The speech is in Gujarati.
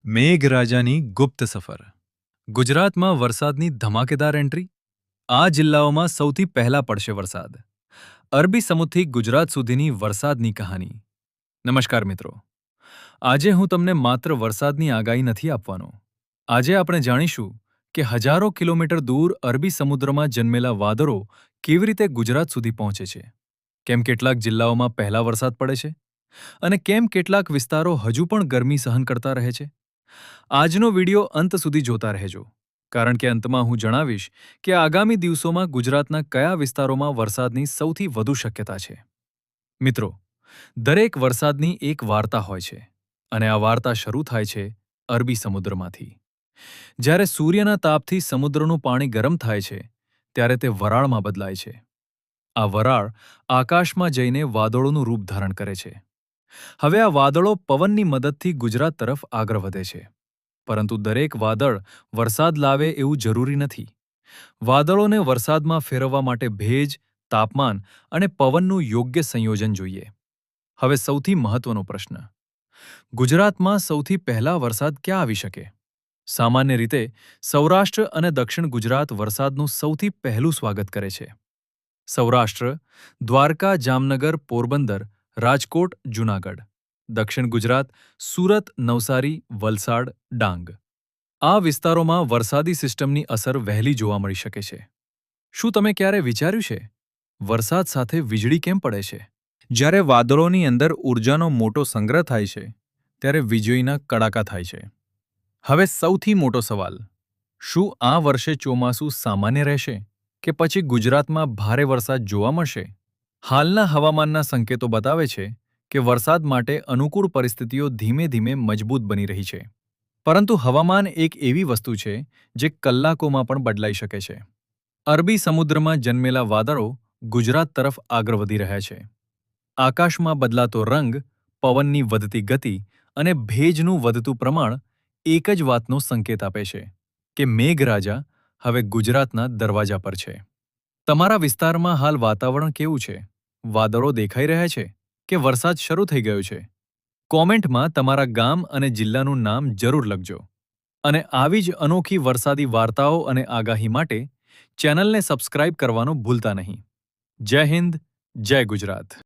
મેઘરાજાની ગુપ્ત સફર. ગુજરાતમાં વરસાદની ધમાકેદાર એન્ટ્રી. આ જિલ્લાઓમાં સૌથી પહેલા પડશે વરસાદ. અરબી સમુદ્રથી ગુજરાત સુધીની વરસાદની કહાની. નમસ્કાર મિત્રો. આજે હું તમને માત્ર વરસાદની આગાહી નથી આપવાનો. આજે આપણે જાણીશું કે હજારો કિલોમીટર દૂર અરબી સમુદ્રમાં જન્મેલા વાદળો કેવી રીતે ગુજરાત સુધી પહોંચે છે. કેમ કેટલાક જિલ્લાઓમાં પહેલા વરસાદ પડે છે અને કેમ કેટલાક વિસ્તારો હજુ પણ ગરમી સહન કરતા રહે છે. આજનો વિડિયો અંત સુધી જોતા રહેજો, કારણ કે અંતમાં હું જણાવીશ કે આગામી દિવસોમાં ગુજરાતના કયા વિસ્તારોમાં વરસાદની સૌથી વધુ શક્યતા છે. મિત્રો, દરેક વરસાદની એક વાર્તા હોય છે અને આ વાર્તા શરૂ થાય છે અરબી સમુદ્રમાંથી. જ્યારે સૂર્યના તાપથી સમુદ્રનું પાણી ગરમ થાય છે, ત્યારે તે વરાળમાં બદલાય છે. આ વરાળ આકાશમાં જઈને વાદળોનું રૂપ ધારણ કરે છે. હવે આ વાદળો પવનની મદદથી ગુજરાત તરફ આગળ વધે છે. પરંતુ દરેક વાદળ વરસાદ લાવે એવું જરૂરી નથી. વાદળોને વરસાદમાં ફેરવવા માટે ભેજ, તાપમાન અને પવનનું યોગ્ય સંયોજન જોઈએ. હવે સૌથી મહત્વનો પ્રશ્ન: ગુજરાતમાં સૌથી પહેલા વરસાદ ક્યાં આવી શકે? સામાન્ય રીતે સૌરાષ્ટ્ર અને દક્ષિણ ગુજરાત વરસાદનું સૌથી પહેલું સ્વાગત કરે છે. સૌરાષ્ટ્ર: દ્વારકા, જામનગર, પોરબંદર, રાજકોટ, જૂનાગઢ. દક્ષિણ ગુજરાત: સુરત, નવસારી, વલસાડ, ડાંગ. આ વિસ્તારોમાં વરસાદી સિસ્ટમની અસર વહેલી જોવા મળી શકે છે. શું તમે ક્યારે વિચાર્યું છે, વરસાદ સાથે વીજળી કેમ પડે છે? જ્યારે વાદળોની અંદર ઊર્જાનો મોટો સંગ્રહ થાય છે, ત્યારે વીજળીના કડાકા થાય છે. હવે સૌથી મોટો સવાલ: શું આ વર્ષે ચોમાસું સામાન્ય રહેશે કે પછી ગુજરાતમાં ભારે વરસાદ જોવા મળશે? હાલના હવામાનના સંકેતો બતાવે છે કે વરસાદ માટે અનુકૂળ પરિસ્થિતિઓ ધીમે ધીમે મજબૂત બની રહી છે. પરંતુ હવામાન એક એવી વસ્તુ છે જે કલાકોમાં પણ બદલાઈ શકે છે. અરબી સમુદ્રમાં જન્મેલા વાદળો ગુજરાત તરફ આગળ વધી રહ્યા છે. આકાશમાં બદલાતો રંગ, પવનની વધતી ગતિ અને ભેજનું વધતું પ્રમાણ એક જ વાતનો સંકેત આપે છે કે મેઘરાજા હવે ગુજરાતના દરવાજા પર છે. તમારા વિસ્તારમાં હાલ વાતાવરણ કેવું છે? વાદળો દેખાઈ રહ્યા છે કે વરસાદ શરૂ થઈ ગયો છે? કોમેન્ટમાં તમારા ગામ અને જિલ્લાનું નામ જરૂર લખજો. અને આવી જ અનોખી વરસાદી વાર્તાઓ અને આગાહી માટે ચેનલને સબસ્ક્રાઇબ કરવાનું ભૂલતા નહીં. જય હિન્દ, જય ગુજરાત.